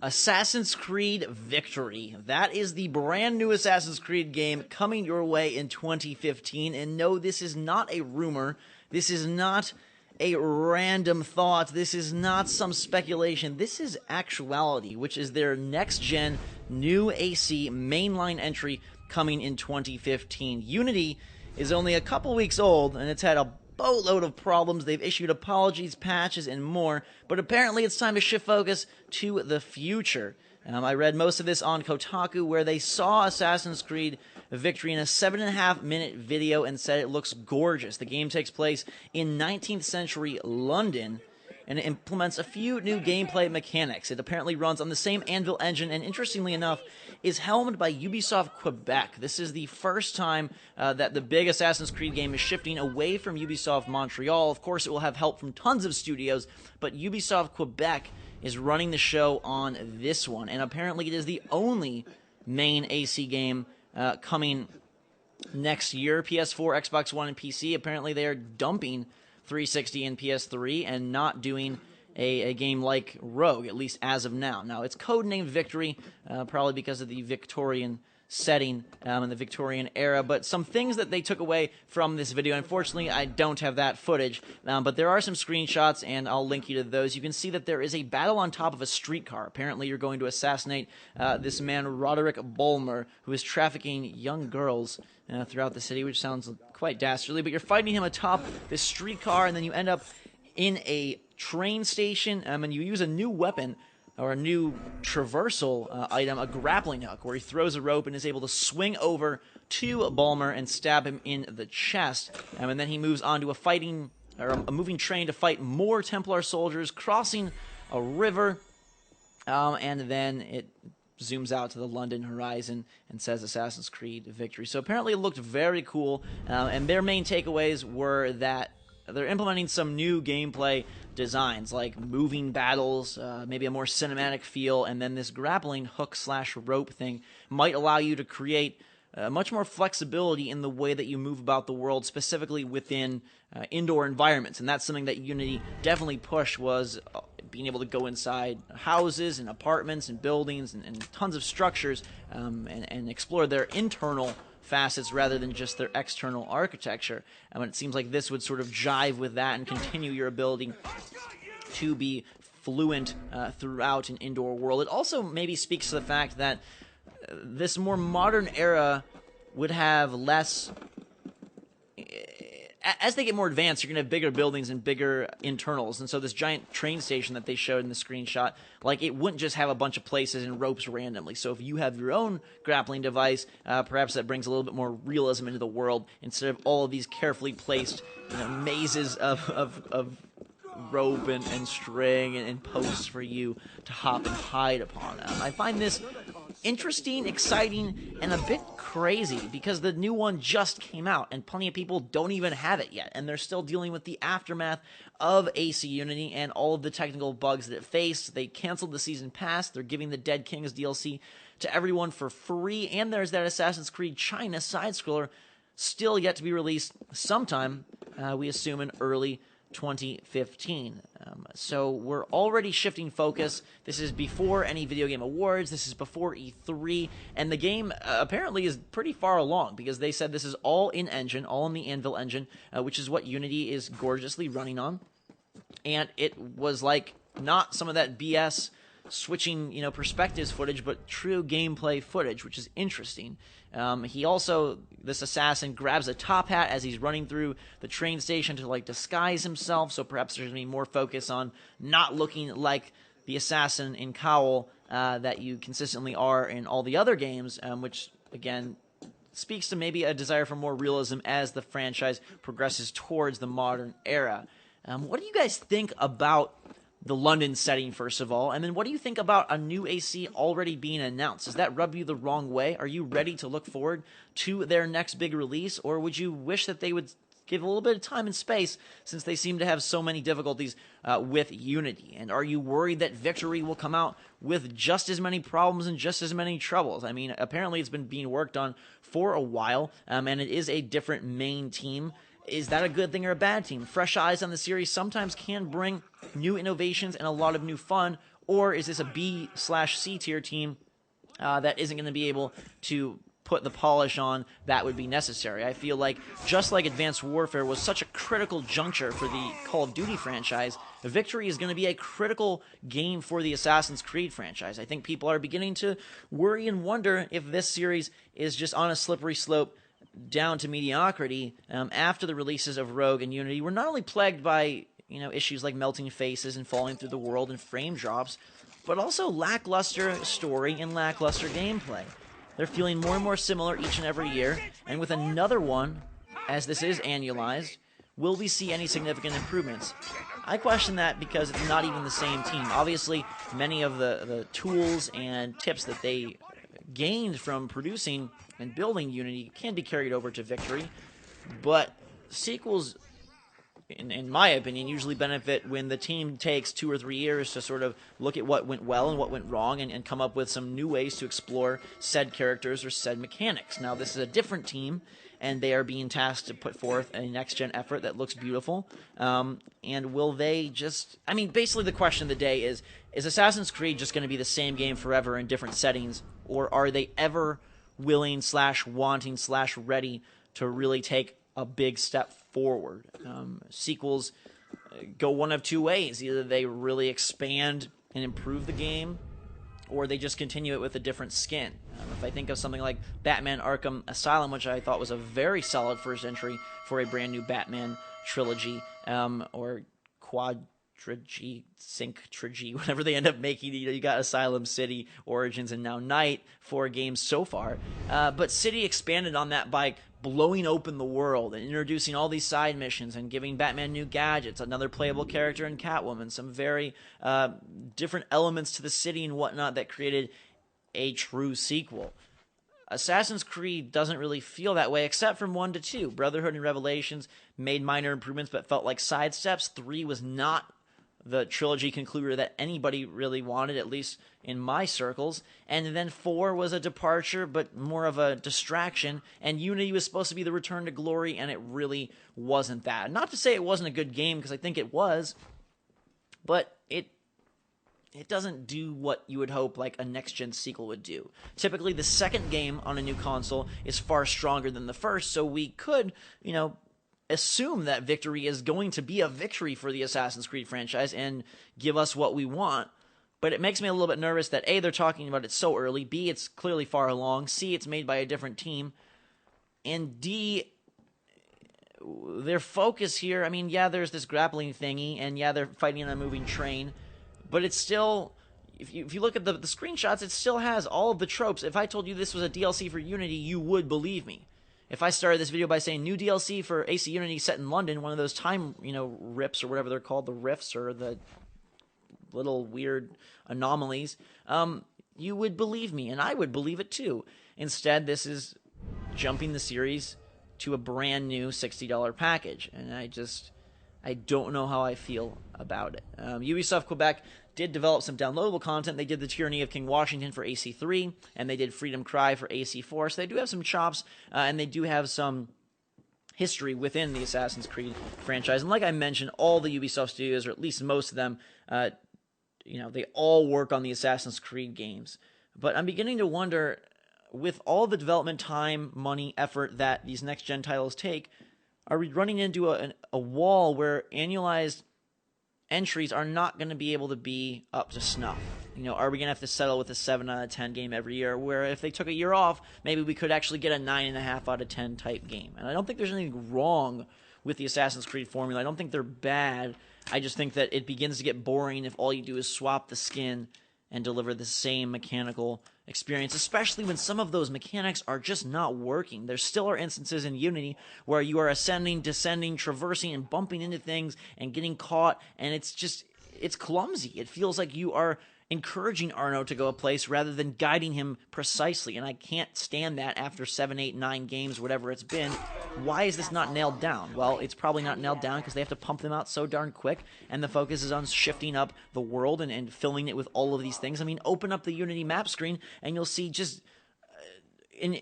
Assassin's Creed Victory. That is the brand new Assassin's Creed game coming your way in 2015. And no, this is not a rumor. This is not a random thought. This is not some speculation. This is actuality, which is their next-gen new AC mainline entry coming in 2015. Unity is only a couple weeks old, and it's had a boatload of problems. They've issued apologies, patches, and more, but apparently it's time to shift focus to the future. I read most of this on Kotaku, where they saw Assassin's Creed Victory in a 7.5-minute video and said it looks gorgeous. The game takes place in 19th century London, and it implements a few new gameplay mechanics. It apparently runs on the same Anvil engine, and interestingly enough, is helmed by Ubisoft Quebec. This is the first time that the big Assassin's Creed game is shifting away from Ubisoft Montreal. Of course, it will have help from tons of studios, but Ubisoft Quebec is running the show on this one, and apparently it is the only main AC game coming next year. PS4, Xbox One, and PC. Apparently they are dumping 360 and PS3 and not doing a game like Rogue, at least as of now. Now, it's codenamed Victory, probably because of the Victorian setting and the Victorian era, but some things that they took away from this video. Unfortunately, I don't have that footage, but there are some screenshots, and I'll link you to those. You can see that there is a battle on top of a streetcar. Apparently, you're going to assassinate this man, Roderick Bulmer, who is trafficking young girls throughout the city, which sounds quite dastardly, but you're fighting him atop this streetcar, and then you end up in a train station, and you use a new weapon, or a new traversal item, a grappling hook, where he throws a rope and is able to swing over to Bulmer and stab him in the chest. And then he moves on to a moving train to fight more Templar soldiers, crossing a river, and then it zooms out to the London horizon and says Assassin's Creed Victory. So apparently it looked very cool, and their main takeaways were that they're implementing some new gameplay designs, like moving battles, maybe a more cinematic feel, and then this grappling hook/rope thing might allow you to create much more flexibility in the way that you move about the world, specifically within indoor environments. And that's something that Unity definitely pushed, was being able to go inside houses and apartments and buildings and tons of structures and explore their internal facets rather than just their external architecture. And it seems like this would sort of jive with that and continue your ability to be fluent throughout an indoor world. It also maybe speaks to the fact that this more modern era would have less... As they get more advanced, you're going to have bigger buildings and bigger internals. And so this giant train station that they showed in the screenshot, like, it wouldn't just have a bunch of places and ropes randomly. So if you have your own grappling device, perhaps that brings a little bit more realism into the world instead of all of these carefully placed mazes of rope and string and posts for you to hop and hide upon. I find this interesting, exciting, and a bit crazy because the new one just came out and plenty of people don't even have it yet, and they're still dealing with the aftermath of AC Unity and all of the technical bugs that it faced. They canceled the season pass. They're giving the Dead Kings DLC to everyone for free, and there's that Assassin's Creed China side-scroller still yet to be released sometime, we assume in early 2015. So we're already shifting focus. This is before any video game awards. This is before E3, and the game apparently is pretty far along because they said this is all in-engine, all in the Anvil engine, which is what Unity is gorgeously running on. And it was like not some of that BS switching, perspectives footage, but true gameplay footage, which is interesting. He also, this assassin, grabs a top hat as he's running through the train station to, disguise himself, so perhaps there's going to be more focus on not looking like the assassin in cowl that you consistently are in all the other games, which, again, speaks to maybe a desire for more realism as the franchise progresses towards the modern era. What do you guys think about the London setting, first of all, and then what do you think about a new AC already being announced? Does that rub you the wrong way? Are you ready to look forward to their next big release, or would you wish that they would give a little bit of time and space since they seem to have so many difficulties with Unity? And are you worried that Victory will come out with just as many problems and just as many troubles? I mean, apparently it's been being worked on for a while, and it is a different main team. Is that a good thing or a bad thing? Fresh eyes on the series sometimes can bring new innovations and a lot of new fun, Or is this a B/C tier team that isn't going to be able to put the polish on that would be necessary? I feel like, just like Advanced Warfare was such a critical juncture for the Call of Duty franchise, Victory is going to be a critical game for the Assassin's Creed franchise. I think people are beginning to worry and wonder if this series is just on a slippery slope down to mediocrity after the releases of Rogue and Unity were not only plagued by issues like melting faces and falling through the world and frame drops, but also lackluster story and lackluster gameplay. They're feeling more and more similar each and every year, and with another one, as this is annualized, will we see any significant improvements? I question that because it's not even the same team. Obviously, many of the tools and tips that they gained from producing and building Unity can be carried over to Victory, but sequels, in my opinion, usually benefit when the team takes 2 or 3 years to sort of look at what went well and what went wrong and come up with some new ways to explore said characters or said mechanics. Now, this is a different team, and they are being tasked to put forth a next-gen effort that looks beautiful. And will they just... I mean, basically the question of the day is Assassin's Creed just going to be the same game forever in different settings, or are they ever willing / wanting / ready to really take a big step forward? Sequels go one of two ways. Either they really expand and improve the game, or they just continue it with a different skin. If I think of something like Batman Arkham Asylum, which I thought was a very solid first entry for a brand new Batman trilogy, or quadrilogy, synctrilogy, whatever they end up making. You got Asylum, City, Origins, and now Night, 4 games so far. But City expanded on that by blowing open the world and introducing all these side missions and giving Batman new gadgets, another playable character in Catwoman, some very different elements to the city and whatnot that created a true sequel. Assassin's Creed doesn't really feel that way, except from 1 to 2. Brotherhood and Revelations made minor improvements but felt like sidesteps. 3 was not the trilogy concluder that anybody really wanted, at least in my circles. And then 4 was a departure, but more of a distraction. And Unity was supposed to be the return to glory, and it really wasn't that. Not to say it wasn't a good game, because I think it was, but it doesn't do what you would hope like a next-gen sequel would do. Typically, the second game on a new console is far stronger than the first, so we could, assume that Victory is going to be a victory for the Assassin's Creed franchise and give us what we want. But it makes me a little bit nervous that A, they're talking about it so early, B, it's clearly far along, C, it's made by a different team, and D, their focus here, I mean, yeah, there's this grappling thingy, and yeah, they're fighting on a moving train, but it's still, if you look at the screenshots, it still has all of the tropes. If I told you this was a DLC for Unity, you would believe me. If I started this video by saying new DLC for AC Unity set in London, one of those time, rips or whatever they're called, the rifts or the little weird anomalies, you would believe me, and I would believe it too. Instead, this is jumping the series to a brand new $60 package, and I don't know how I feel about it. Ubisoft Quebec did develop some downloadable content. They did the Tyranny of King Washington for AC3, and they did Freedom Cry for AC4, so they do have some chops, and they do have some history within the Assassin's Creed franchise. And like I mentioned, all the Ubisoft studios, or at least most of them, they all work on the Assassin's Creed games. But I'm beginning to wonder, with all the development time, money, effort that these next-gen titles take, are we running into a wall where annualized entries are not going to be able to be up to snuff? Are we going to have to settle with a 7 out of 10 game every year, where if they took a year off, maybe we could actually get a 9.5 out of 10 type game? And I don't think there's anything wrong with the Assassin's Creed formula. I don't think they're bad. I just think that it begins to get boring if all you do is swap the skin and deliver the same mechanical experience, especially when some of those mechanics are just not working. There still are instances in Unity where you are ascending, descending, traversing, and bumping into things and getting caught, and it's clumsy. It feels like you are encouraging Arno to go a place rather than guiding him precisely, and I can't stand that after 7, 8, 9 games, whatever it's been. Why is this not nailed down? Well, it's probably not nailed down because they have to pump them out so darn quick, and the focus is on shifting up the world and filling it with all of these things. I mean, open up the Unity map screen, and you'll see just an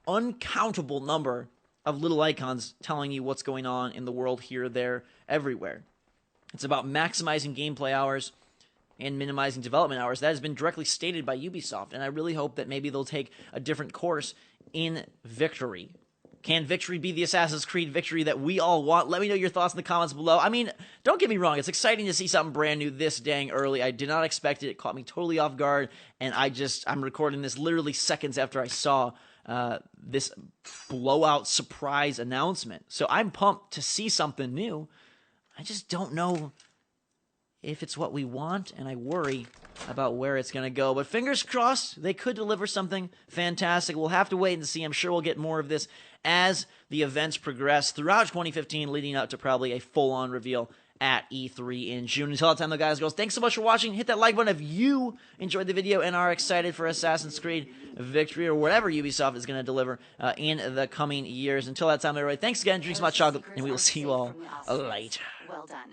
uncountable number of little icons telling you what's going on in the world here, there, everywhere. It's about maximizing gameplay hours, and minimizing development hours. That has been directly stated by Ubisoft, and I really hope that maybe they'll take a different course in Victory. Can Victory be the Assassin's Creed Victory that we all want? Let me know your thoughts in the comments below. I mean, don't get me wrong. It's exciting to see something brand new this dang early. I did not expect it. It caught me totally off guard, and I'm recording this literally seconds after I saw this blowout surprise announcement. So I'm pumped to see something new. I just don't know if it's what we want, and I worry about where it's going to go. But fingers crossed, they could deliver something fantastic. We'll have to wait and see. I'm sure we'll get more of this as the events progress throughout 2015, leading up to probably a full-on reveal at E3 in June. Until that time, though, guys and girls, thanks so much for watching. Hit that like button if you enjoyed the video and are excited for Assassin's Creed Victory or whatever Ubisoft is going to deliver in the coming years. Until that time, everybody, thanks again. Drink some hot chocolate, and we will see you all later. Well done.